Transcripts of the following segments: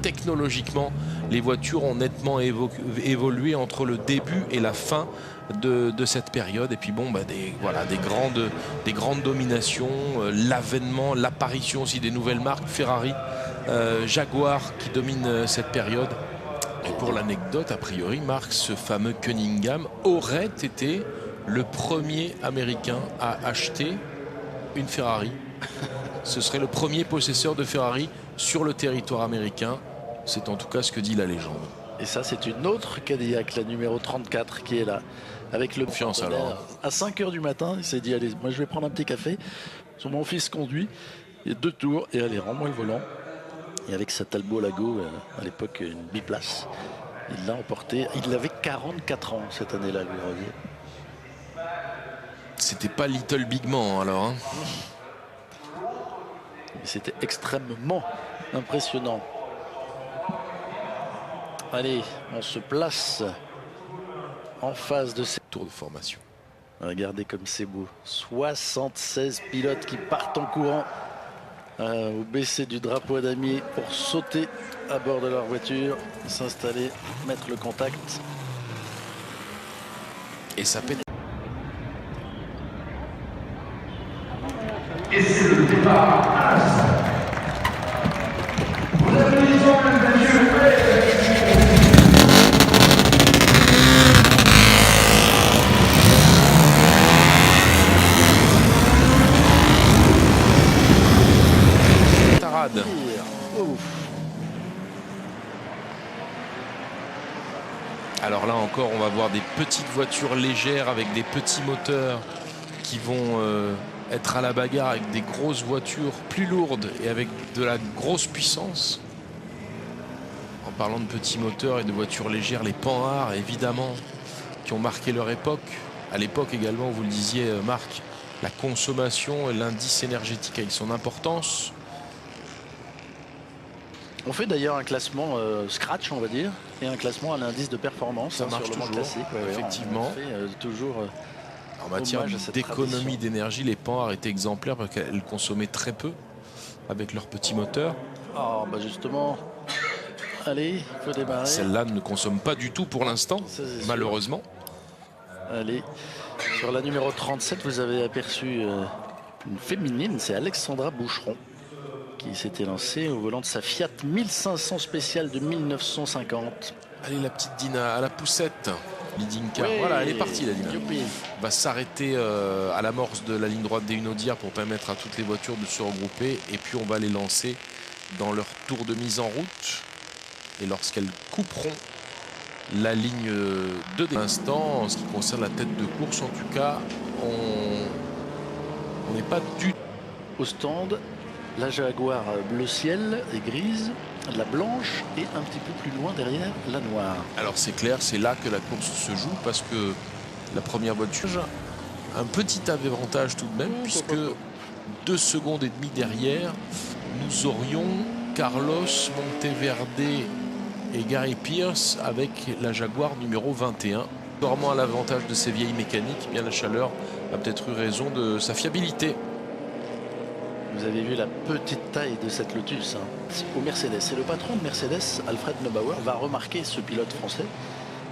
technologiquement, les voitures ont nettement évolué entre le début et la fin de cette période. Et puis bon, des grandes dominations, l'avènement, l'apparition aussi des nouvelles marques, Ferrari, Jaguar qui domine cette période. Et pour l'anecdote, a priori, Marx, ce fameux Cunningham, aurait été le premier Américain à acheter une Ferrari. Ce serait le premier possesseur de Ferrari sur le territoire américain. C'est en tout cas ce que dit la légende. Et ça, c'est une autre Cadillac, la numéro 34, qui est là. Avec le confiance alors. À 5 h du matin, il s'est dit, allez, moi je vais prendre un petit café. Mon fils conduit, il y a 2 tours, et allez, rends-moi le volant. Et avec sa Talbot Lago, à l'époque une biplace, il l'a emporté. Il avait 44 ans cette année-là, lui, Rosier. C'était pas Little Big Man alors. Hein. C'était extrêmement impressionnant. Allez, on se place en face de ces tours de formation. Regardez comme c'est beau. 76 pilotes qui partent en courant au baisser du drapeau à damier pour sauter à bord de leur voiture, s'installer, mettre le contact. Et ça pète. Et c'est le départ à l'instant. Vous applaudissons, mesdames et messieurs, Tarade. Alors là encore, on va voir des petites voitures légères avec des petits moteurs qui vont être à la bagarre avec des grosses voitures plus lourdes et avec de la grosse puissance. En parlant de petits moteurs et de voitures légères, les Panhard évidemment qui ont marqué leur époque. À l'époque également, vous le disiez Marc, la consommation et l'indice énergétique avec son importance. On fait d'ailleurs un classement scratch, on va dire, et un classement à l'indice de performance. Ça marche sur le toujours, classique. effectivement. On fait toujours en matière d'économie d'énergie, les Panhard étaient exemplaires parce qu'elles consommaient très peu avec leurs petits moteurs. Oh, bah justement, allez, il faut démarrer. Celle-là ne consomme pas du tout pour l'instant, malheureusement. Allez, sur la numéro 37, vous avez aperçu une féminine, c'est Alexandra Boucheron, qui s'était lancée au volant de sa Fiat 1500 spéciale de 1950. Allez, la petite Dina à la poussette. Leading car. Oui, voilà, elle est partie, la Dina. Youpi. Va s'arrêter à l'amorce de la ligne droite des Hunaudières pour permettre à toutes les voitures de se regrouper. Et puis on va les lancer dans leur tour de mise en route. Et lorsqu'elles couperont la ligne de l'instant, en ce qui concerne la tête de course, en tout cas, on n'est pas du tout au stand. La Jaguar bleu ciel et grise, la blanche et un petit peu plus loin derrière la noire. Alors c'est clair, c'est là que la course se joue parce que la première voiture a un petit avantage tout de même puisque 2 secondes et demie derrière, nous aurions Carlos Monteverde et Gary Pierce avec la Jaguar numéro 21. Sûrement à l'avantage de ces vieilles mécaniques, bien la chaleur a peut-être eu raison de sa fiabilité. Vous avez vu la petite taille de cette Lotus au Mercedes. Et le patron de Mercedes, Alfred Neubauer, va remarquer ce pilote français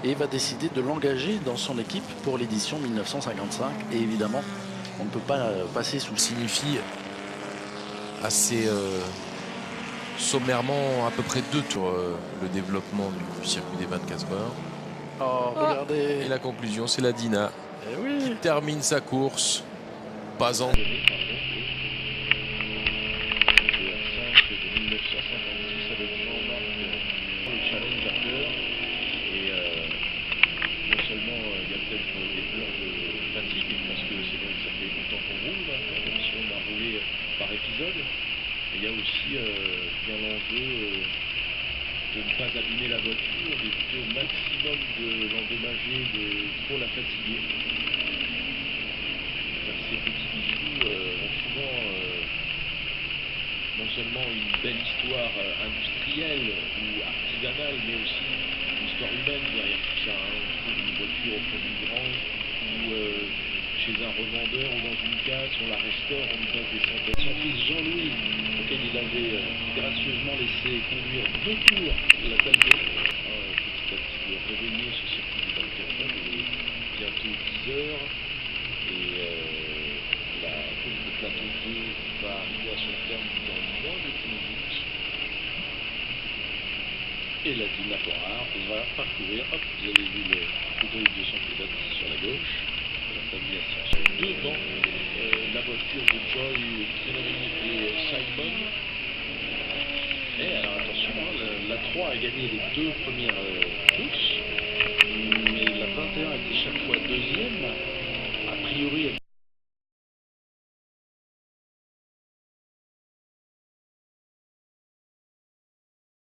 et va décider de l'engager dans son équipe pour l'édition 1955. Et évidemment, on ne peut pas passer sous... Signifie assez sommairement à peu près 2 tours le développement du circuit des 24 heures. Oh, regardez. Et la conclusion, c'est la Dina qui termine sa course. Pas en... Il y a aussi bien l'enjeu de ne pas abîmer la voiture, d'éviter au maximum de l'endommager, de trop la fatiguer. Ces petits bijoux ont souvent non seulement une belle histoire industrielle ou artisanale, mais aussi une histoire humaine derrière tout ça. On trouve une voiture au fond d'une grange où chez un revendeur ou dans une casse, on la restaure, on lui passe des centaines. Son fils Jean-Louis, auquel il avait gracieusement laissé conduire 2 tours la Talbot, petit à petit de réveiller ce circuit du 24 heures. Il est bientôt 10 heures et la course de plateau 2 va arriver à son terme dans moins de 10 minutes. Et la Dina Porar va parcourir, hop, vous avez vu le hydraulique de son pilote sur la gauche, la famille Ascension. Devant la voiture de Joy, Trénory et Simon. Et alors attention, la 3 a gagné les 2 premières courses, mais la 21 était chaque fois deuxième. A priori, elle